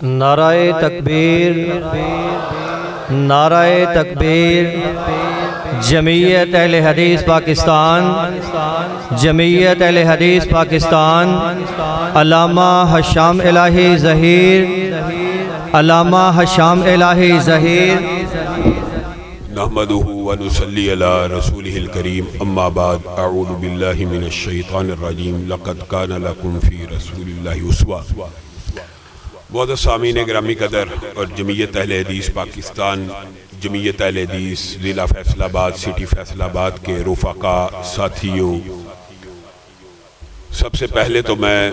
نعرہ تکبیر، نعرہ تکبیر۔ جمعیت اہل حدیث پاکستان، جمعیت اہل حدیث پاکستان، علامہ حشام الہی ظہیر، علامہ حشام الہی ظہیر۔ نحمدہ ونصلی علی رسولہ الکریم، اما بعد، اعوذ باللہ من الشیطان الرجیم، لقد کان لکم فی رسول اللہ اسوہ۔ معزز سامعین گرامی قدر اور جمعیت اہل حدیث پاکستان، جمعیت اہل حدیث ضلع فیصل آباد، سٹی فیصل آباد کے رفقاء، ساتھیوں، سب سے پہلے تو میں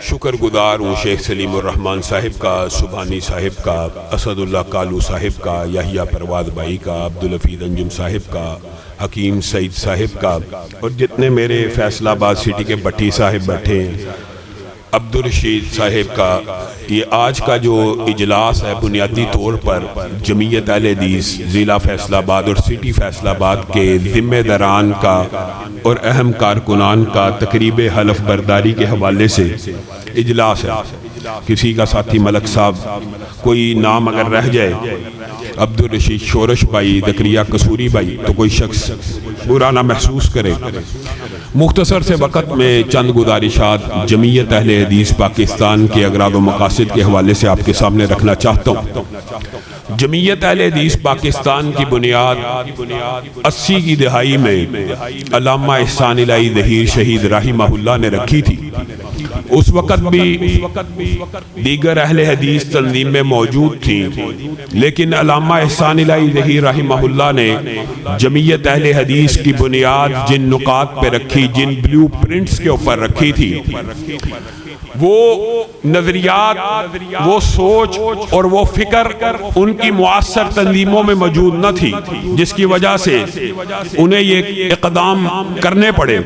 شکر گزار ہوں شیخ سلیم الرحمن صاحب کا، سبحانی صاحب کا، اسد اللہ کالو صاحب کا، یحییٰ پرواز بھائی کا، عبدالحفیظ انجم صاحب کا، حکیم سعید صاحب کا، اور جتنے میرے فیصل آباد سٹی کے بٹی صاحب بیٹھے ہیں، عبدالرشید صاحب کا۔ یہ آج کا جو اجلاس ہے بنیادی طور پر جمعیت اہل حدیث ضلع فیصل آباد اور سٹی فیصل آباد کے ذمہ داران کا اور اہم کارکنان کا تقریب حلف برداری کے حوالے سے اجلاس ہے۔ کسی کا ساتھی ملک صاحب، کوئی نام اگر رہ جائے، عبدالرشید شورش بھائی، زکریا قصوری بھائی، تو کوئی شخص برا نہ محسوس کرے۔ مختصر سے وقت میں چند گزارشات جمعیت اہل حدیث پاکستان کے اغراض و مقاصد کے حوالے سے آپ کے سامنے رکھنا چاہتا ہوں۔ جمعیت اہل حدیث پاکستان کی بنیاد 80 کی دہائی میں علامہ احسان الہی ظہیر شہید رحمہ اللہ نے رکھی تھی۔ اس وقت بھی دیگر اہل حدیث تنظیم میں موجود تھیں، لیکن علامہ احسان الہی ظہیر رحمہ اللہ نے جمعیت اہل حدیث کی بنیاد جن نکات پہ رکھی، جن بلیو پرنٹس کے اوپر رکھی تھی، وہ نظریات، وہ سوچ اور وہ فکر ان کی معاصر تنظیموں میں موجود نہ تھی، جس کی وجہ سے انہیں یہ اقدام کرنے پڑے۔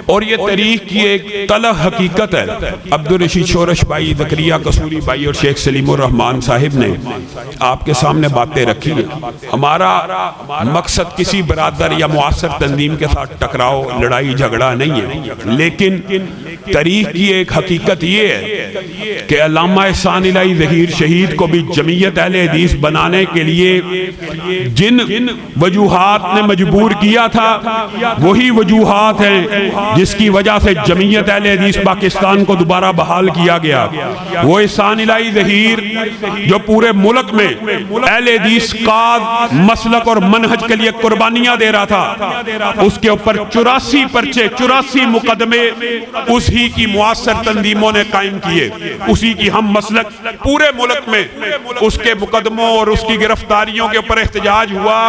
اور یہ تاریخ کی ایک تلخ حقیقت ہے۔ عبدالرشید شورش بھائی، زکریا قصوری بھائی اور شیخ سلیم الرحمن صاحب نے آپ کے سامنے باتیں رکھی ہیں۔ ہمارا مقصد کسی برادر یا معاصر تنظیم کے ساتھ ٹکراؤ، لڑائی جھگڑا نہیں ہے، لیکن تاریخ کی ایک حقیقت یہ ہے کہ علامہ احسان الہی ظہیر شہید کو بھی جمعیت اہل حدیث بنانے کے لیے جن وجوہات نے مجبور کیا تھا، وہی وجوہات ہیں جس کی وجہ سے جمعیت اہل حدیث پاکستان کو دوبارہ بحال کیا گیا۔ وہ احسان الہی ظہیر جو پورے ملک میں اہل حدیث قائد مسلک اور منہج کے لیے قربانیاں دے رہا تھا، اس کے اوپر 84 پرچے، 84 مقدمے اسی کی معاصر تنظیموں نے قائم کیے۔ اسی کی ہم مسلک پورے ملک میں اس کے مقدموں اور اس کی گرفتاریوں کے اوپر احتجاج ہوا۔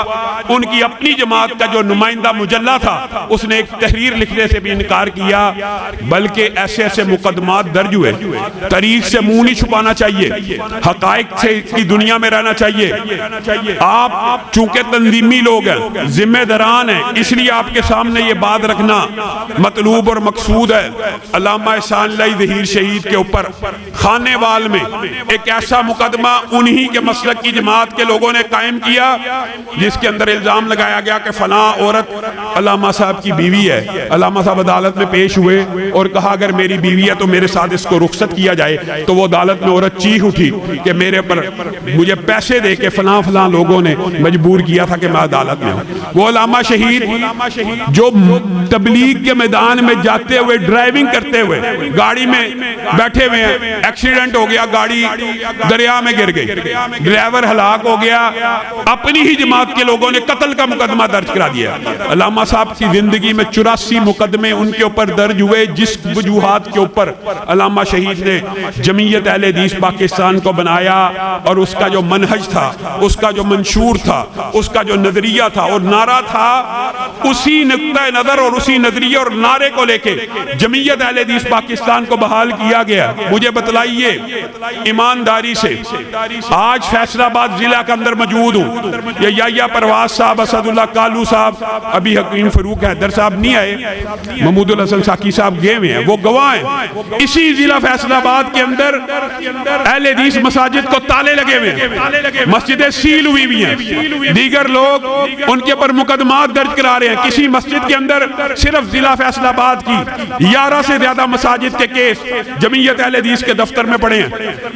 ان کی اپنی جماعت کا جو نمائندہ مجلہ تھا، اس نے ایک تحریر لکھنے سے بھی انکار کیا، بلکہ ایسے ایسے مقدمات درج ہوئے۔ تاریخ سے منہ نہیں چھپانا چاہیے، حقائق سے کی دنیا میں رہنا چاہیے۔ آپ چونکہ تنظیمی لوگ ہیں، ذمہ داران ہیں، اس لیے آپ کے سامنے یہ بات رکھنا مطلوب اور مقصود ہے۔ علامہ احسان الہی ظہیر شہید کے اوپر خانے وال میں ایک ایسا مقدمہ انہی کے مسلک کی جماعت کے لوگوں نے قائم کیا، جس کے اندر الزام لگایا گیا کہ فلاں عورت علامہ صاحب کی بیوی ہے۔ علامہ صاحب عدالت میں پیش ہوئے اور کہا اگر میری بیوی ہے تو میرے ساتھ اس کو رخصت کیا جائے، تو وہ عدالت میں عورت چیخ اٹھی کہ میرے پر مجھے پیسے دے کے فلاں فلاں لوگوں نے مجبور کیا تھا کہ میں عدالت میں ہوں۔ وہ علامہ شہید جو تبلیغ کے میدان میں جاتے ہوئے، ڈرائیونگ کرتے ہوئے، گاڑی میں بیٹھے ہوئے ہیں، ایکسیڈنٹ ہو گیا، گاڑی دریا میں گر گئی، ڈرائیور ہلاک ہو گیا، اپنی ہی جماعت کے لوگوں نے قتل کا مقدمہ درج کرا دیا۔ علامہ صاحب کی زندگی میں 84 مقدمے ان کے اوپر درج ہوئے، جس وجوہات کے اوپر علامہ شہید نے جمعیت اہل حدیث پاکستان کو بنایا، اور اس کا جو منہج تھا، اس کا جو منشور تھا، اس کا جو نظریہ تھا اور نعرہ تھا، اسی نقطہ نظر اور اسی نظریہ اور نعرے کو لے کے جمعیت اہل حدیث پاکستان کو بحال کیا گیا۔ مجھے بتلائیے ایمانداری سے، آج فیصل آباد ضلع کے اندر موجود ہوں، یہ یحییٰ پرواز صاحب، اسد اللہ کالو صاحب، ابھی حکیم فاروق حیدر صاحب نہیں آئے، محمود الحسن ساکی صاحب گئے ہوئے ہیں، وہ گواہ ہیں۔ اسی ضلع فیصل آباد کے اندر اہل حدیث مساجد کو تالے لگے ہوئے ہیں، مسجدیں سیل ہوئی بھی ہیں، دیگر لوگ ان کے پر مقدمات درج کرا رہے ہیں. کسی مسجد کے اندر صرف ضلع فیصل آباد کی 11 سے زیادہ مساجد کے کیس جمعیت اہل حدیث کے دفتر میں پڑے ہیں.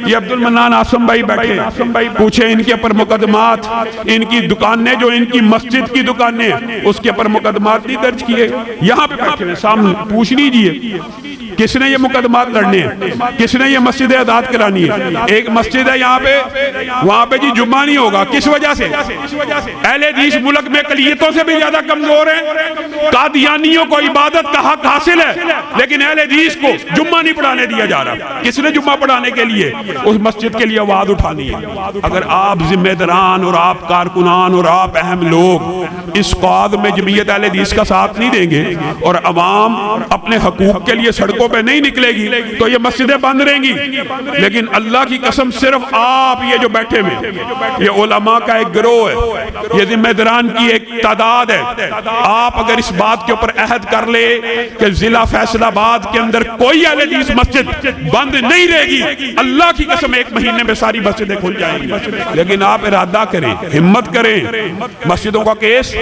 یہ عبد المنان آسم بھائی بیٹھے ہیں, پوچھیں ان کے اوپر مقدمات, ان کی دکانیں جو ان کی مسجد کی دکانیں اس کے اوپر مقدمات نہیں درج کیے. یہاں پہ بیٹھے ہیں سامنے, پوچھ لیجئے کس نے یہ مقدمات لڑنے ہیں, کس نے یہ مسجد آزاد کرانی ہے. ایک مسجد ہے یہاں پہ, وہاں پہ جی جمعہ نہیں ہوگا. کس وجہ سے؟ اہل حدیث ملک میں اقلیتوں سے بھی زیادہ کمزور ہیں. قادیانیوں کو عبادت کا حق حاصل ہے لیکن اہل حدیث کو جمعہ نہیں پڑھانے دیا جا رہا. کس نے جمعہ پڑھانے کے لیے اس مسجد کے لیے آواز اٹھانی ہے؟ اگر آپ ذمہ داران اور آپ کارکنان اور آپ اہم لوگ اس قواد میں جمعیت اہل حدیث کا ساتھ نہیں دیں گے اور عوام اپنے حقوق کے لیے سڑکوں پہ نہیں نکلے گی تو یہ مسجدیں بند رہیں گی. لیکن اللہ کی قسم صرف آپ یہ جو بیٹھے ہوئے, یہ علماء کا ایک گروہ ہے, یہ ذمہ داران کی ایک تعداد ہے. آپ اگر اس بات کے اوپر عہد کر لے کہ ضلع فیصل آباد کے اندر کوئی اہل حدیث مسجد بند نہیں رہے گی, اللہ کی قسم 1 مہینے میں ساری مسجدیں کھل جائیں گی. لیکن آپ ارادہ کریں, ہمت کریں. مسجدوں کا کیس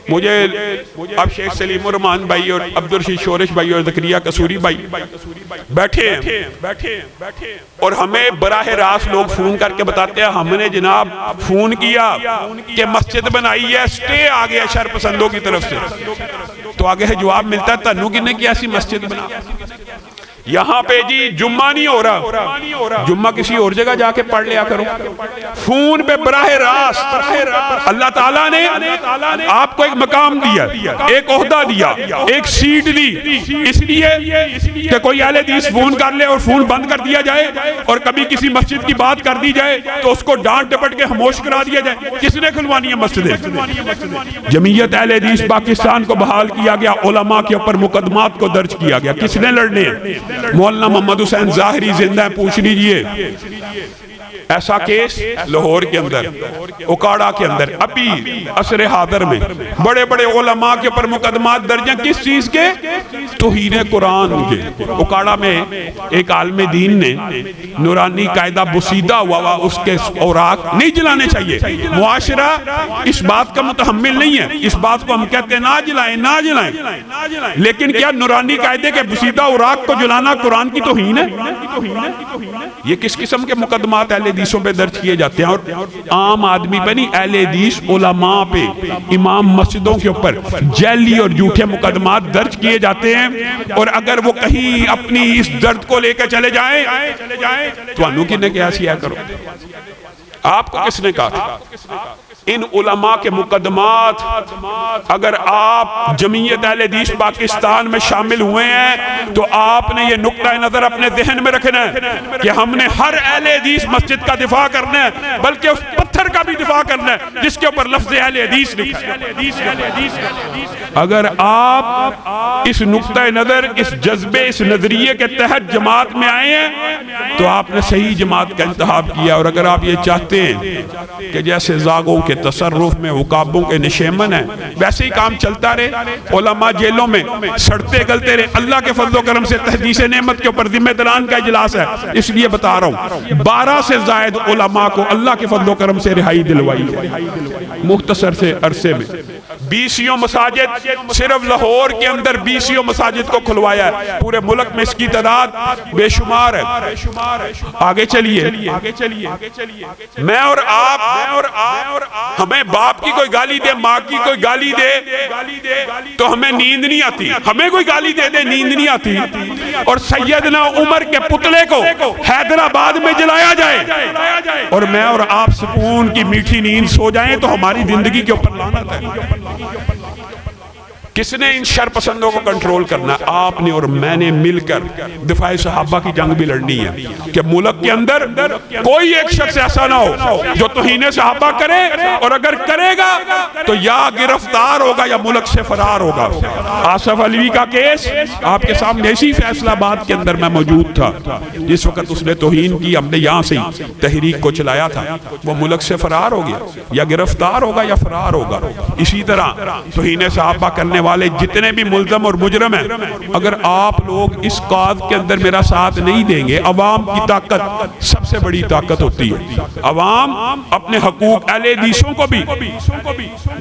مجھے اب شیخ سلیم الرحمان بھائی اور عبدالرشید شورش بھائی اور زکریا قصوری بھائی بیٹھے ہیں اور ہمیں براہ راست لوگ فون کر کے بتاتے ہیں ہم نے جناب فون کیا کہ مسجد بنائی ہے, سٹے آ گیا شر پسندوں کی طرف سے. تو آگے جواب ملتا ہے تنو کی نے کی ایسی مسجد بنا. یہاں پہ جی جمعہ نہیں ہو رہا, جمعہ کسی اور جگہ جا کے پڑھ لیا کرو. فون پہ براہ راست اللہ تعالیٰ نے آپ کو ایک مقام دیا, ایک عہدہ دیا, ایک سیٹ دی, اس لیے کہ کوئی اہل حدیث فون کر لے اور فون بند کر دیا جائے اور کبھی کسی مسجد کی بات کر دی جائے تو اس کو ڈانٹ ڈپٹ کے خاموش کرا دیا جائے. کس نے کھلوانی ہے مسجدیں؟ جمعیت اہل حدیث پاکستان کو بحال کیا گیا, علماء کے اوپر مقدمات کو درج کیا گیا. کس نے لڑنے ہیں؟ مولانا محمد حسین ظاہری زندہ ہے, پوچھ لیجئے. ایسا کیس لاہور کے اندر, اکاڑا کے اندر, ابھی عصر حاضر میں بڑے بڑے علماء کے اوپر مقدمات درج ہیں. کس چیز کے؟ توہین قرآن کے. اکاڑا میں ایک عالم دین نے نورانی قاعدہ بسیدہ ہوا, اس کے اوراق نہیں جلانے چاہیے. معاشرہ اس بات کا متحمل نہیں ہے, اس بات کو ہم کہتے ہیں نہ جلائیں نہ جلائیں, لیکن کیا نورانی قاعدے کے بسیدہ اوراق کو جلانا قرآن کی توہین ہے؟ یہ کس قسم کے مقدمات اہل حدیثوں پہ درج کیے جاتے ہیں؟ اور عام آدمی پہ نہیں, اہل حدیث علماء پہ, امام مسجدوں کے اوپر جعلی اور جھوٹے مقدمات درج کیے جاتے ہیں. اور اگر وہ کہیں اپنی اس درد کو لے کے چلے جائیں تو انو کی نے کیا سیا کرو. آپ کو کس نے کہا تھا ان علماء کے مقدمات اگر آپ جمعیت اہل حدیث پاکستان میں شامل ہوئے ہیں تو آپ نے یہ نقطہ نظر اپنے ذہن میں رکھنا ہے کہ ہم نے ہر اہل حدیث مسجد کا دفاع کرنا ہے, بلکہ اس پتھر کا بھی دفاع کرنا ہے جس کے اوپر لفظ اہل حدیث لکھا ہے. اگر آپ اس نقطہ نظر, اس جذبے, اس نظریے کے تحت جماعت میں آئے ہیں تو آپ نے صحیح جماعت کا انتخاب کیا. اور اگر آپ یہ چاہتے ہیں کہ جیسے زاغوں کے تصرف میں عقابوں کے نشیمن ہیں ویسے ہی کام چلتا رہے, علماء جیلوں میں سڑتے گلتے رہے, اللہ کے فضل و کرم سے تحدیث نعمت کے اوپر ذمہ داران کا اجلاس ہے, اس لیے بتا رہا ہوں 12 سے زائد علماء کو اللہ کے فضل و کرم سے رہائی دلوائی مختصر سے عرصے میں. 20 مساجد صرف لاہور کے اندر 20 مساجد کو کھلوایا ہے, پورے ملک میں اس کی تعداد بے شمار ہے. آگے چلیے, میں اور آپ ہمیں باپ کی کوئی گالی دے, ماں کی کوئی گالی دے تو ہمیں نیند نہیں آتی, ہمیں کوئی گالی دے دے نیند نہیں آتی. اور سیدنا عمر کے پتلے کو حیدرآباد میں جلایا جائے اور میں اور آپ سکون کی میٹھی نیند سو جائیں تو ہماری زندگی کے اوپر لعنت ہے. کس نے ان شر پسندوں کو کنٹرول کرنا؟ آپ نے اور میں نے مل کر دفاع صحابہ کی جنگ بھی لڑنی ہے کہ ملک کے اندر کوئی ایک شخص ایسا نہ ہو جو توہین صحابہ کرے, اور اگر کرے گا تو یا گرفتار ہوگا یا ملک سے فرار ہوگا. آصف علوی کا کیس آپ کے سامنے اسی فیصل آباد کے اندر میں موجود تھا جس وقت اس نے توہین کی, ہم نے یہاں سے تحریک کو چلایا تھا, وہ ملک سے فرار ہو گیا, یا گرفتار ہوگا یا فرار ہوگا. اسی طرح توہین صحابہ کرنے والے جتنے بھی ملزم اور مجرم ہیں، اگر آپ لوگ اس کاز کے اندر میرا ساتھ نہیں دیں گے، عوام کی طاقت سب سے بڑی طاقت ہوتی ہے۔ عوام اپنے حقوق، اہل حدیثوں کو بھی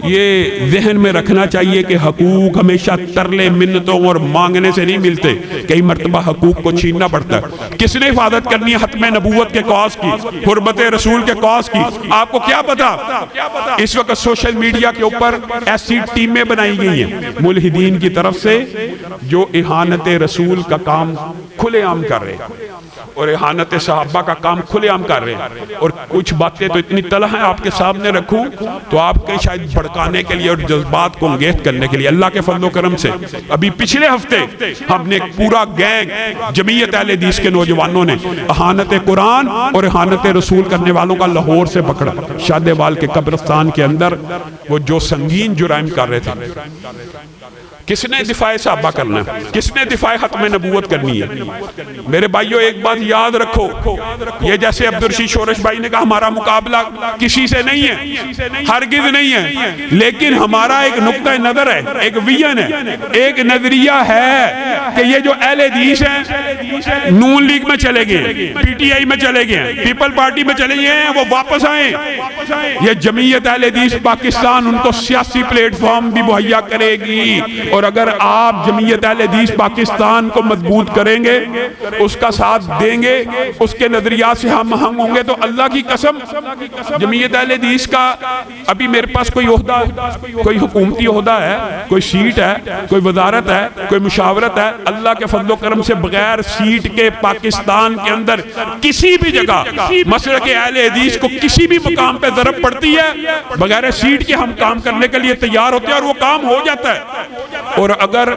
یہ ذہن میں رکھنا چاہیے کہ حقوق ہمیشہ ترلے منتوں اور مانگنے سے نہیں ملتے، کئی مرتبہ حقوق کو چھیننا پڑتا ہے۔ کس نے حفاظت کرنی ہے ختم نبوت کے کاز کی، حرمت رسول کے کاز کی؟ آپ کو کیا پتا؟ اس وقت سوشل میڈیا کے اوپر ایسی ٹیمیں بنائی گئی ہیں ملحدین کی طرف سے جو اہانت رسول کا کام کھلے عام کر رہے ہیں اور اہانت صحابہ کا کام کھلے عام کر رہے ہیں، اور کچھ باتیں تو اتنی تلخ ہیں آپ کے سامنے رکھوں تو آپ کے شاید بھڑکانے کے لیے اور جذبات کو انگیز کرنے کے لیے۔ اللہ کے فضل و کرم سے ابھی پچھلے ہفتے ہم نے ایک پورا گینگ جمعیت اہل حدیث کے نوجوانوں نے اہانت قرآن اور اہانت رسول کرنے والوں کا لاہور سے پکڑا، شادے وال کے قبرستان کے اندر، وہ جو سنگین جرائم کر رہے تھے۔ کس نے دفاع صحابہ کرنا ہے؟ کس نے دفاع ختم نبوت کرنی ہے؟ میرے بھائیوں ایک بات یاد رکھو، یہ جیسے عبدالرشید شورش بھائی نے کہا ہمارا مقابلہ کسی سے نہیں ہے، ہرگز نہیں ہے، لیکن ہمارا ایک نقطہ نظر ہے، ایک ویژن ہے، ایک نظریہ ہے کہ یہ جو اہل حدیث ہیں نون لیگ میں چلے گئے، پی ٹی آئی میں چلے گئے، پیپل پارٹی میں چلے گئے ہیں، وہ واپس آئیں۔ یہ جمعیت اہل حدیث پاکستان ان کو سیاسی پلیٹ فارم بھی مہیا کرے گی، اور اگر آپ جمعیت اہل حدیث پاکستان کو مضبوط کریں گے، اس کا ساتھ دیں گے، اس کے نظریات سے ہم آہنگ ہوں گے، تو اللہ کی قسم جمعیت اہل حدیث کا ابھی میرے پاس کوئی عہدہ، کوئی حکومتی عہدہ ہے، کوئی سیٹ ہے، کوئی وزارت ہے، کوئی مشاورت ہے، اللہ کے فضل و کرم سے بغیر سیٹ کے پاکستان کے اندر کسی بھی جگہ مسلک اہل حدیث کو کسی بھی مقام پہ ضرب پڑتی ہے، بغیر سیٹ کے ہم کام کرنے کے لیے تیار ہوتے ہیں اور وہ کام ہو جاتا ہے۔ اور اگر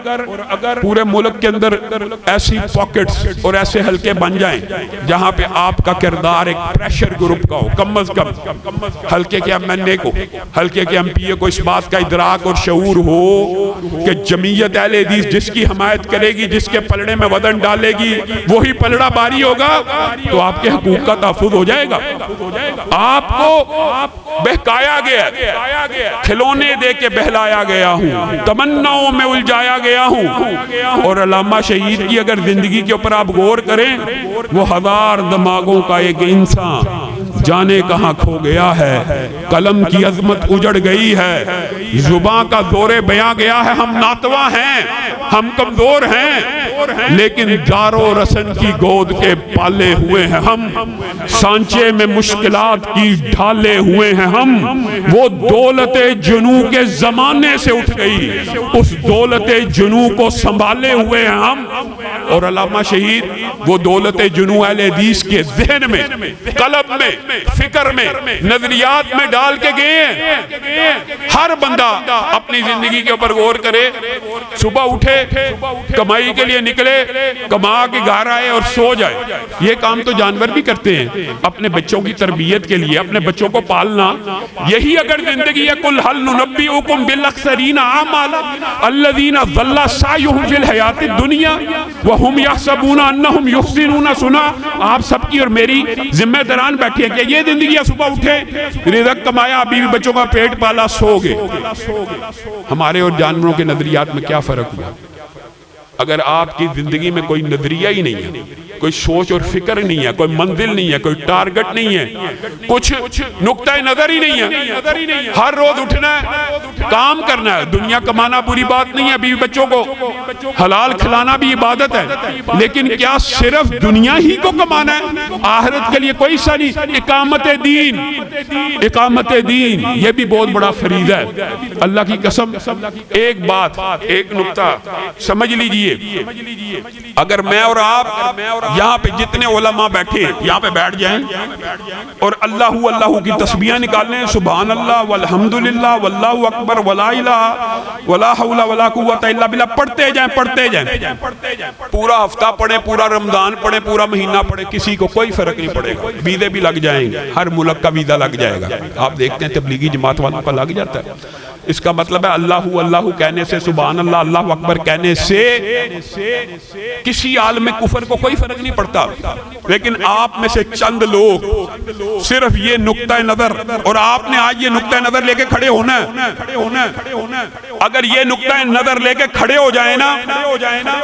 پورے ملک کے اندر ایسی پاکٹس اور ایسے حلقے بن جائیں جہاں پہ آپ کا کردار ایک پریشر گروپ کا ہو، کم از کم حلقے کے ایم این اے کو، حلقے کے ایم پی اے کو اس بات کا ادراک اور شعور ہو کہ جمعیت اہل حدیث جس کی حمایت کرے گی، جس کے پلڑے میں وزن ڈالے گی، وہی پلڑا باری ہوگا، تو آپ کے حقوق کا تحفظ ہو جائے گا۔ آپ کو بہکایا گیا، کھلونے دے کے بہلایا گیا ہوں، تمناؤں میں الجھایا گیا ہوں، اور علامہ شہید کی اگر زندگی کے اوپر آپ غور کریں، وہ ہزار دماغوں کا ایک انسان جانے کہاں کھو گیا ہے، قلم کی عظمت اجڑ گئی ہے، زباں کا زور بیاں گیا ہے، ہم ناتواں ہیں، ہم کمزور ہیں، لیکن دار و رسن کی گود کے پالے ہوئے ہیں ہم، سانچے میں مشکلات کی ڈھالے ہوئے ہیں ہم، وہ دولت جنوں کے زمانے سے اٹھ گئی، اس دولت جنوں کو سنبھالے ہوئے ہیں ہم، اور علامہ شہید وہ دولت جنوں اہل حدیث کے ذہن میں، قلب میں، فکر میں، نظریات میں ڈال کے گئے ہیں۔ ہر بندہ اپنی زندگی کے اوپر غور کرے، صبح اٹھے، کمائی کے لیے نکلے، کما کے گھر آئے اور سو جائے۔ یہ کام تو جانور بھی کرتے ہیں اپنے بچوں کی تربیت کے لیے، اپنے بچوں کو پالنا، یہی اگر زندگی ہے۔ قُلْ هَلْ نُنَبِّئُكُمْ بِالْأَخْسَرِينَ أَعْمَالًا الَّذِينَ ضَلَّ سَعْيُهُمْ فِي الْحَيَاةِ الدُّنْيَا وَهُمْ يَحْسَبُونَ أَنَّهُمْ يُحْسِنُونَ صُنْعًا۔ آپ سب کی اور میری ذمہ داران بیٹھے ہیں کہ یہ زندگی ہے، صبح اٹھے، رزق کمایا، بیوی بچوں کا پیٹ پالا، سو گئے۔ ہمارے اور جانوروں کے نظریات میں کیا فرق ہوا؟ اگر آپ کی زندگی میں کوئی نظریہ ہی نہیں ہے، کوئی سوچ اور فکر نہیں ہے، کوئی منزل نہیں ہے، کوئی ٹارگٹ نہیں ہے، کچھ نقطہ نظر ہی نہیں ہے، ہر روز اٹھنا ہے، کام کرنا ہے، دنیا کمانا بری بات نہیں ہے، بیوی بچوں کو حلال کھلانا بھی عبادت ہے، لیکن کیا صرف دنیا ہی کو کمانا ہے؟ آخرت کے لیے کوئی حصہ نہیں۔ اقامت دین، اقامت دین یہ بھی بہت بڑا فریضہ ہے۔ اللہ کی قسم ایک بات، ایک نقطہ سمجھ لیجئے، اگر میں اور آپ یہاں پہ جتنے علماء بیٹھے ہیں یہاں پہ بیٹھ جائیں اور اللہ کی تسبیحیں نکالیں، سبحان اللہ والحمدللہ واللہ اکبر ولا الہ ولا حول ولا قوت الا باللہ، پڑھتے جائیں، پورا ہفتہ پڑھیں، پورا رمضان پڑھیں، پورا مہینہ پڑھیں، کسی کو کوئی فرق نہیں پڑے گا۔ ویزے بھی لگ جائیں گے، ہر ملک کا ویزا لگ جائے گا۔ آپ دیکھتے ہیں تبلیغی جماعت والوں کا لگ جاتا ہے، اس کا مطلب ہے اللہ کہنے سے، سبحان اللہ، اللہ اکبر کہنے سے کسی عالم کفر کو کوئی فرق نہیں پڑتا. لیکن آپ میں سے چند لوگ صرف یہ نقطہ نظر، اور آپ نے آج یہ نقطہ نظر لے کے کھڑے ہونا ہے. اگر یہ نقطہ نظر لے کے کھڑے ہو جائیں نا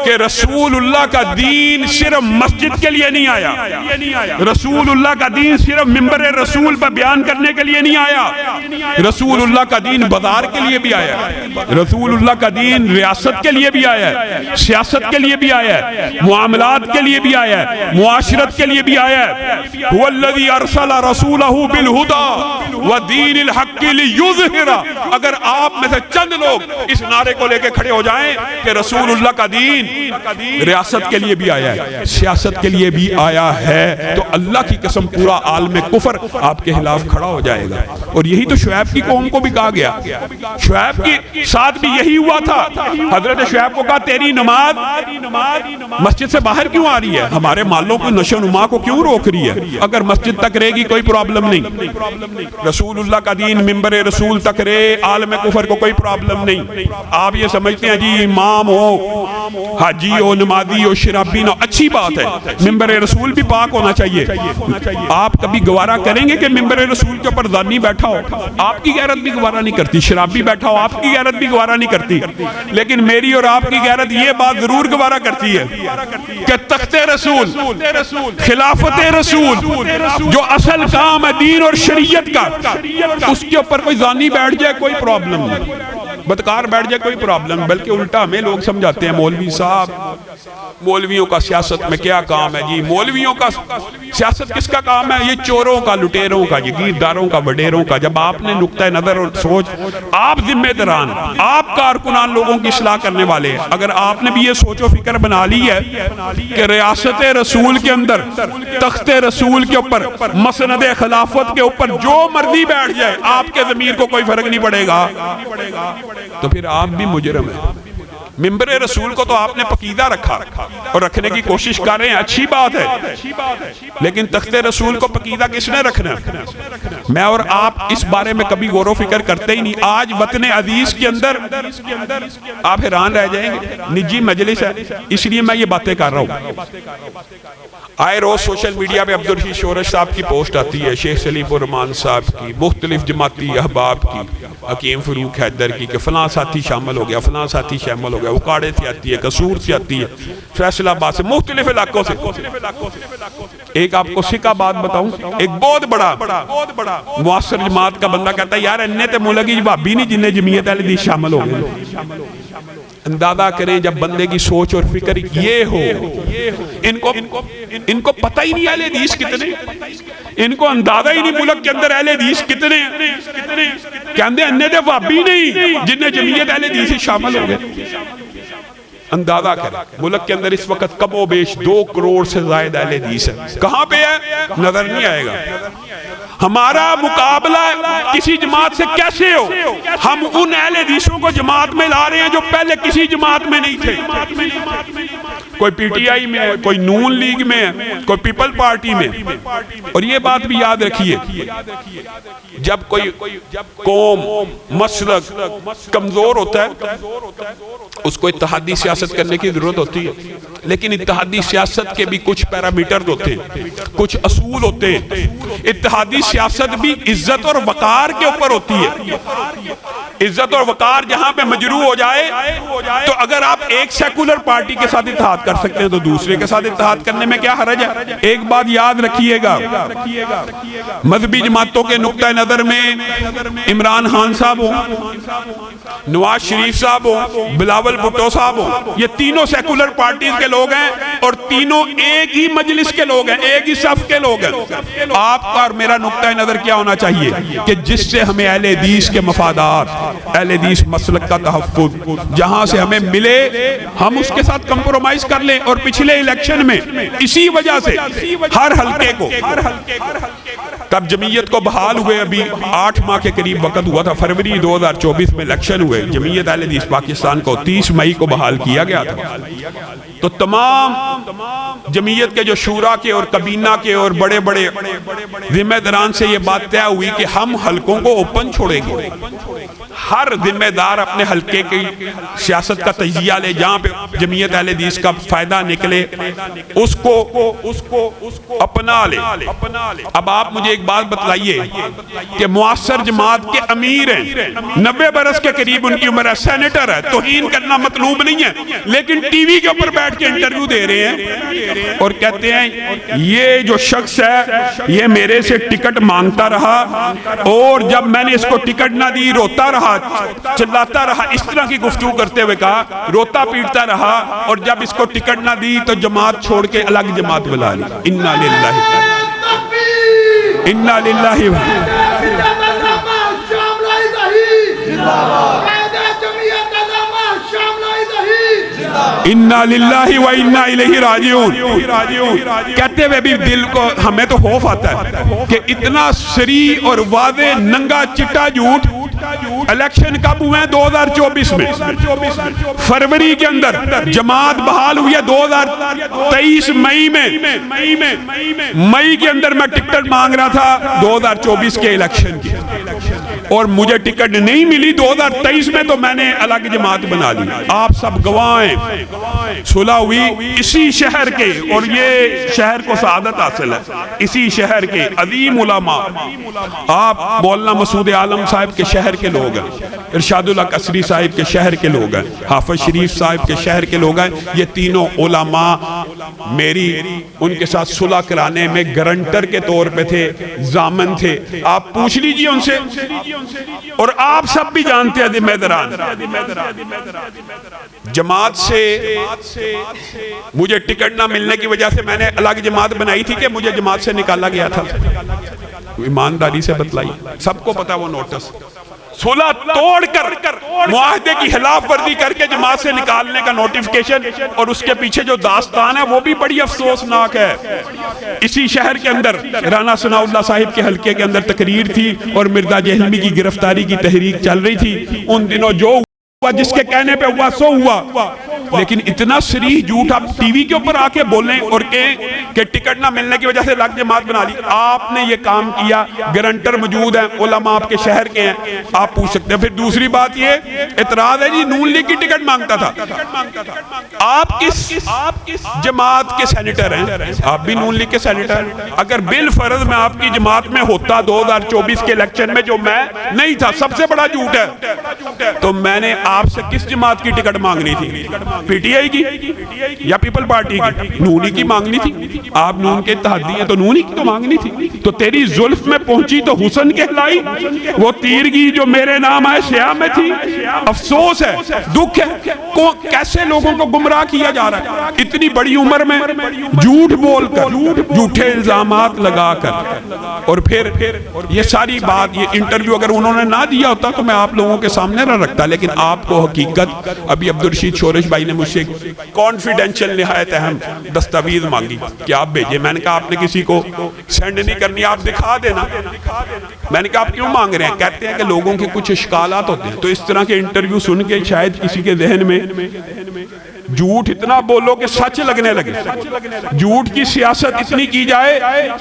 کہ رسول اللہ کا دین صرف مسجد کے لیے نہیں آیا، رسول اللہ کا دین صرف ممبر رسول پر بیان کرنے کے لیے نہیں آیا، رسول اللہ کا دین بازار کے لیے بھی آیا ہے، رسول اللہ کا دین ریاست کے لیے بھی آیا ہے، سیاست کے لیے بھی آیا ہے، معاملات کے لیے بھی آیا ہے، معاشرت کے لیے بھی آیا ہے. هو الذی ارسل رسولہ بالہدی ودین الحق لیظہر. اگر آپ میں سے چند لوگ اس نعرے کو لے کے کھڑے ہو جائیں کہ رسول اللہ کا دین ریاست کے لیے بھی آیا ہے، سیاست کے لیے بھی آیا ہے، تو اللہ کی قسم پورا عالم کفر آپ کے خلاف کھڑا ہو جائے گا. اور یہی تو شعیب کی قوم کو بھی کہا گیا، شعیب کی ساتھ بھی یہی ہوا تھا. حضرت شعیب کو کہا تیری نماز مسجد سے باہر کیوں آ رہی ہے، ہمارے مالوں کو نشو و نما کو کیوں روک رہی ہے، اگر مسجد تک رہے گی کوئی پرابلم نہیں. رسول اللہ کا دین ممبر رسول تک رہے، عالم کفر کو کوئی پرابلم نہیں. آپ یہ سمجھتے ہیں جی امام ہو، حاجی ہو، نمازی ہو، شرابی نہ، اچھی بات ہے، ممبر رسول بھی پاک ہونا چاہیے. آپ کبھی گوارا کریں گے کہ ممبر رسول کے اوپر زانی بیٹھا ہو؟ آپ کی غیرت بھی گوارا نہیں کرتی. شرابی بیٹھا ہو، آپ کی غیرت بھی گوارا نہیں کرتی. لیکن میری اور آپ کی غیرت یہ بات ضرور گوارا کرتی ہے کہ تخت رسول، خلافت رسول، جو اصل کام ہے دین اور شریعت کا، اس کے اوپر کوئی زانی بیٹھ جائے کوئی پرابلم نہیں، بدکار بیٹھ جائے کوئی پرابلم. بلکہ الٹا ہمیں لوگ سمجھاتے ہیں مولوی صاحب، مولویوں کا سیاست میں کیا کام ہے جی، مولویوں کا سیاست کس کا کام ہے، یہ چوروں کا، لٹیروں کا، جگیرداروں کا، وڈیروں کا. جب آپ نے نقطہ نظر اور سوچ، آپ ذمہ داران، آپ کارکنان لوگوں کی اصلاح کرنے والے ہیں، اگر آپ نے بھی یہ سوچ و فکر بنا لی ہے کہ ریاست رسول کے اندر، تخت رسول کے اوپر، مسند خلافت کے اوپر جو مرضی بیٹھ جائے، آپ کے ضمیر کو کوئی فرق نہیں پڑے گا، تو پھر آپ بھی مجرم ہیں. ممبر رسول کو تو آپ نے پکیدہ رکھا اور رکھنے کی کوشش کر رہے ہیں، اچھی بات ہے، لیکن تخت رسول کو پکیدہ کس نے رکھنا ہے؟ میں اور آپ اس بارے میں کبھی غور و فکر کرتے ہی نہیں. آج وطن عزیز کے اندر آپ حیران رہ جائیں گے، نجی مجلس ہے اس لیے میں یہ باتیں کر رہا ہوں. آئے روز سوشل میڈیا پہ عبدالرشید شورش صاحب کی پوسٹ آتی ہے، شیخ سلیم الرحمان صاحب کی، مختلف جماعتی احباب کی، حکیم فروخ حیدر کی، کہ فلاں ساتھی شامل ہو گیا، فلاں ساتھی شامل ہو گیا، اکاڑے سے آتی ہے، قصور سے آتی ہے، فیصل آباد سے، مختلف علاقوں سے. ایک آپ کو سکہ بات بتاؤں، ایک بہت بڑا معاصر جماعت کا بندہ کہتا ہے یار انہیں تے مولگی بھابی نہیں جنہیں جمعیت اہل حدیث شامل ہو گئے. اندازہ کریں جب بندے کی سوچ اور فکر یہ ہو، ان کو پتہ ہی نہیں اہل حدیث کتنے، ان کو اندازہ ہی نہیں ملک کے اندر اہل حدیث کتنے، کہندے انہیں تے بھابی نہیں جنہیں جمعیت اہل حدیث شامل ہو گئے. اندازہ کریں ملک کے اندر اس وقت کم و بیش 2 کروڑ سے زائد اہل حدیث ہے. کہاں پہ ہے نظر نہیں آئے گا. ہمارا مقابلہ کسی جماعت سے کیسے ہو؟ ہم ان اہل حدیثوں کو جماعت میں لا رہے ہیں جو پہلے کسی جماعت میں نہیں تھے. کوئی پی ٹی آئی میں ہے، کوئی نون لیگ میں ہے، کوئی پیپل پارٹی میں. اور یہ بات بھی یاد رکھیے، جب کوئی قوم مسلک کمزور ہوتا ہے اس کو اتحادی سیاست کرنے کی ضرورت ہوتی ہے، لیکن اتحادی سیاست کے بھی کچھ پیرامیٹر ہوتے ہیں، کچھ اصول ہوتے ہیں. اتحادی سیاست بھی عزت اور وقار کے اوپر ہوتی ہے. عزت اور وقار جہاں پہ مجروح ہو جائے تو اگر آپ ایک سیکولر پارٹی کے ساتھ اتحاد کر سکتے ہیں تو دوسرے کے ساتھ اتحاد کرنے میں کیا حرج ہے؟ ایک بات یاد رکھیے گا، مذہبی جماعتوں کے نقطہ نظر میں عمران خان صاحب ہو، نواز شریف صاحب ہو، بلاول بھٹو صاحب ہو، یہ تینوں سیکولر پارٹیز کے لوگ ہیں اور تینوں ایک ہی مجلس کے لوگ ہیں، ایک ہی صف کے لوگ ہیں. آپ کا اور میرا نقطہ نظر کیا ہونا چاہیے کہ جس سے ہمیں اہل حدیث کے مفادات، اہل حدیث مسلک کا تحفظ جہاں سے ہمیں ملے ہم اس کے ساتھ کمپرومائز کر لیں. اور پچھلے الیکشن میں اسی وجہ سے ہر حلقے کو، تب جمعیت کو بحال ہوئے، ابھی 8 ماہ کے قریب وقت ہوا تھا، فروری 2024 میں الیکشن ہوئے، جمعیت اہل حدیث پاکستان کو 30 مئی کو بحال کیا گیا تھا. تو تمام جمعیت کے جو شورا کے اور کابینہ کے اور بڑے بڑے ذمہ داران سے یہ بات طے ہوئی کہ ہم حلقوں کو اوپن چھوڑیں گے، ہر ذمہ دار اپنے حلقے کی سیاست کا تجزیہ لے، جہاں پہ جمعیت اہل حدیث کا فائدہ نکلے اس کو اپنا لے۔ اب آپ مجھے ایک بات بتلائیے کہ معاصر جماعت کے امیر ہیں، 90 برس کے قریب ان کی عمر ہے، سینیٹر ہے، توہین کرنا مطلوب نہیں ہے، لیکن ٹی وی کے اوپر بیٹھ کے انٹرویو دے رہے ہیں اور کہتے ہیں یہ جو شخص ہے یہ میرے سے ٹکٹ مانگتا رہا اور جب میں نے اس کو ٹکٹ نہ دی روتا رہا، چلاتا رہا، اس طرح کی گفتگو کرتے ہوئے کہا، روتا پیٹتا رہا، اور جب اس کو ٹکٹ نہ دی تو جماعت چھوڑ کے الگ جماعت بلا لی۔ انا للہ انا للہ انا للہ و انا الیہ راجعون۔ کہتے ہوئے بھی دل کو ہمیں تو خوف آتا ہے کہ اتنا صریح اور واضح ننگا چٹا جھوٹ۔ الیکشن کب ہوئے ہیں؟ 2024 میں، فروری کے اندر جماعت بحال ہوئی ہے 2023 مئی میں، مئی کے اندر میں ٹکٹ مانگ رہا تھا 2024 کے الیکشن کی، اور مجھے ٹکٹ نہیں ملی 2023 میں، تو میں نے الگ جماعت بنا لی۔ آپ سب گواہ ہیں، صلح ہوئی اسی شہر کے، اور یہ شہر کو سعادت حاصل ہے، اسی شہر کے عظیم علماء، آپ مولانا مسعود عالم صاحب کے شہر کے لوگ ہیں، ارشاد اللہ قصری صاحب کے شہر کے لوگ ہیں، حافظ شریف صاحب کے شہر کے لوگ ہیں۔ یہ تینوں علماء میری ان کے ساتھ صلح کرانے میں گارنٹر کے طور پہ تھے، ضامن تھے۔ آپ پوچھ لیجئے ان سے، اور آپ سب بھی جانتے ہیں ذمہ داران جماعت سے مجھے ٹکٹ نہ ملنے کی وجہ سے میں نے الگ جماعت بنائی تھی کہ مجھے جماعت سے نکالا گیا تھا؟ ایمانداری سے بتلائیے، سب کو پتا وہ نوٹس صلح توڑ کر معاہدے کی خلاف ورزی کر کے جماعت سے نکالنے کا نوٹیفیکیشن، اور اس کے پیچھے جو داستان ہے وہ بھی بڑی افسوسناک ہے۔ اسی شہر کے اندر رانا ثناء اللہ صاحب کے حلقے کے اندر تقریر تھی اور مرزا جہلمی کی گرفتاری کی تحریک چل رہی تھی۔ ان دنوں جو ہوا، جس کے کہنے پہ ہوا سو ہوا، لیکن اتنا صریح جھوٹ آپ ٹی وی کے اوپر آ کے بولیں اور کہیں کہ ٹکٹ نہ ملنے کی وجہ سے الگ جماعت بنا لی۔ آپ نے یہ کام کیا، گارنٹر موجود ہیں، علماء آپ کے شہر کے ہیں، آپ پوچھ سکتے ہیں۔ پھر دوسری بات یہ اعتراض ہے جی نون لیگ کی ٹکٹ مانگتا تھا۔ آپ کس جماعت کے سینیٹر ہیں؟ آپ بھی نون لیگ کے سینیٹر ہیں۔ اگر بالفرض میں آپ کی جماعت میں ہوتا 2024 کے الیکشن میں، جو میں نہیں تھا، سب سے بڑا جھوٹ ہے، تو میں نے آپ سے کس جماعت کی ٹکٹ مانگنی تھی؟ پی ٹی آئی کی یا پیپل پارٹی کی؟ نونی کی مانگنی تھی۔ آپ نون کے اتحادی ہیں تو نونی کی تو مانگنی تھی۔ تو تیری زلف میں پہنچی تو حسن کہلائی، وہ تیرگی جو میرے نام آئے سیاہ میں تھی۔ افسوس ہے، دکھ ہے، کیسے لوگوں کو گمراہ کیا جا رہا ہے اتنی بڑی عمر میں، جھوٹ بول کر، جھوٹے الزامات لگا کر، اور پھر یہ ساری بات، یہ انٹرویو اگر انہوں نے نہ دیا ہوتا تو میں آپ لوگوں کے سامنے نہ رکھتا، لیکن آپ کو حقیقت، ابھی عبدالرشید شورش بھائی نے مجھ سے کانفیڈینشل نہایت اہم دستاویز مانگی کہ آپ بھیجیں۔ میں نے کہا آپ نے کسی کو سینڈ نہیں کرنی، آپ دکھا دینا۔ میں نے کہا آپ کیوں مانگ رہے ہیں؟ کہتے ہیں کہ لوگوں کے کچھ اشکالات ہوتے ہیں، تو اس طرح کے انٹرویو سن کے شاید کسی کے ذہن میں جھوٹ اتنا بولو کہ سچ لگنے لگے، جھوٹ کی سیاست اتنی کی جائے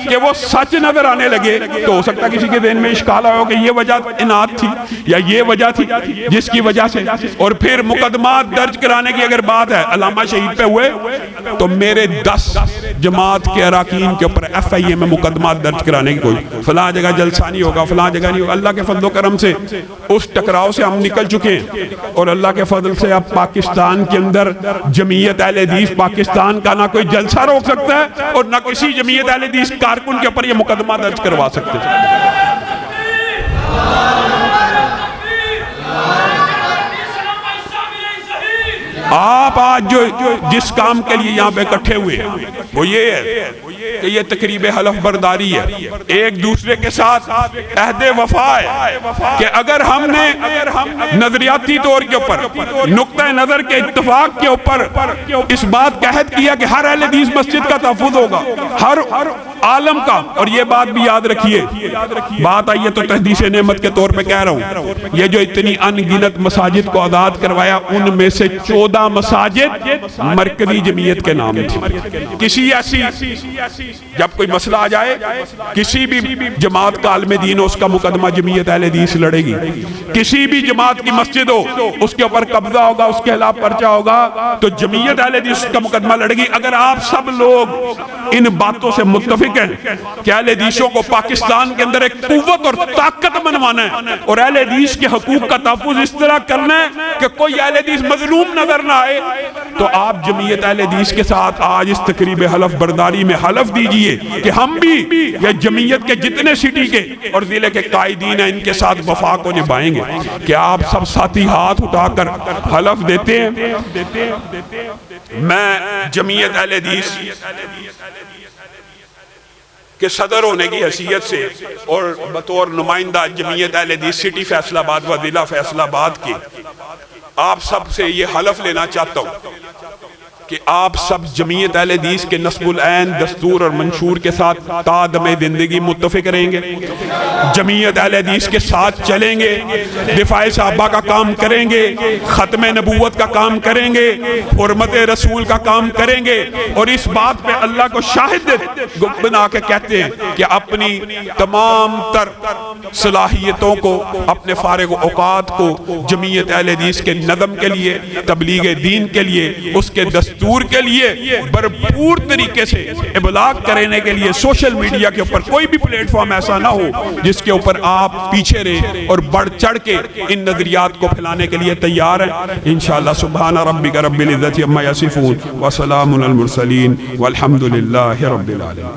کہ وہ سچ نظر آنے لگے، تو ہو سکتا ہے کسی کے ذہن میں اشکال آیا ہو کہ یہ وجہ اناد تھی یا یہ وجہ تھی جس کی وجہ سے۔ اور پھر مقدمات درج کرانے کی اگر بات ہے، علامہ شہید پہ ہوئے تو میرے 10 جماعت کے اراکین کے اوپر FIA میں مقدمات درج کرانے کی کوئی فلاں جگہ جلسہ نہیں ہوگا، فلاں جگہ نہیں ہوگا۔ اللہ کے فضل و کرم سے اس ٹکراؤ سے ہم نکل چکے ہیں، اور اللہ کے فضل سے اب پاکستان کے اندر جمعیت اہل حدیث پاکستان کا نہ کوئی جلسہ روک سکتا ہے اور نہ کسی جمعیت اہل حدیث کارکن کے اوپر یہ مقدمہ درج کروا سکتے ہیں۔ آپ آج جو جس کام کے لیے یہاں پہ اکٹھے ہوئے وہ یہ ہے کہ یہ تقریب حلف برداری ہے، ایک دوسرے کے ساتھ عہد وفا ہے کہ اگر ہم نے نظریاتی طور کے اوپر، نقطہ نظر کے اتفاق کے اوپر اس بات کا عہد کیا کہ ہر اہل حدیث مسجد کا تحفظ ہوگا، ہر عالم کا، اور یہ بات بھی یاد رکھیے، بات آئی ہے تو تحدیث نعمت کے طور پہ کہہ رہا ہوں، یہ جو اتنی ان گنت مساجد کو آزاد کروایا، ان میں سے 14 مساجد مرکزی جمعیت کے نام تھی۔ کسی ایسی جب کوئی مسئلہ آ جائے، کسی بھی جماعت کا عالم دین ہو، اس کا مقدمہ جمعیت اہل حدیث لڑے گی۔ کسی بھی جماعت کی مسجد ہو، اس کے اوپر قبضہ ہوگا، اس کے خلاف پرچہ ہوگا، تو جمعیت اہل حدیث کا مقدمہ لڑے گی۔ اگر آپ سب لوگ ان باتوں سے متفق ہیں کہ اہل حدیثوں کو پاکستان کے اندر ایک قوت اور طاقت بنوانا ہے اور اہل حدیث کے حقوق کا تحفظ اس طرح کرنا ہے کہ کوئی اہل حدیث مظلوم نظر نہ آئے، تو آپ جمعیت اہل حدیث کے ساتھ آج اس تقریب حلف برداری میں حلف دیجئے کہ ہم بھی یہ جمعیت کے جتنے سٹی کے اور ضلع کے قائدین ہیں، ان کے ساتھ وفا کو نبھائیں گے۔ کہ آپ سب ساتھی ہاتھ اٹھا کر حلف دیتے ہیں؟ میں جمعیت اہل حدیث کے صدر ہونے کی حیثیت سے اور بطور نمائندہ جمعیت اہل حدیث سٹی فیصل آباد و ضلع فیصل آباد کے آپ سب سے یہ حلف لینا چاہتا ہوں کہ آپ سب جمعیت اہل حدیث کے نصب العین دستور اور منشور کے ساتھ تا دم زندگی متفق رہیں گے، جمعیت اہل حدیث کے ساتھ چلیں گے، دفاع صحابہ کا کام کریں گے، ختم نبوت کا کام کریں گے، حرمت رسول کا کام کریں گے، اور اس بات پہ اللہ کو شاہد بنا کے کہتے ہیں کہ اپنی تمام تر صلاحیتوں کو، اپنے فارغ اوقات کو جمعیت اہل حدیث کے نظم کے لیے، تبلیغ دین کے لیے، اس کے دستور کے لیے بھرپور طریقے سے ابلاغ کرنے کے لیے سوشل میڈیا کے اوپر کوئی بھی پلیٹ فارم ایسا نہ ہو جس کے اوپر آپ پیچھے رہیں اور بڑھ چڑھ کے ان نظریات کو پھیلانے کے لیے تیار ہیں۔ انشاءاللہ سبحان ربک رب العزت عما یصفون وسلام علی المرسلین والحمد للہ رب العالمین۔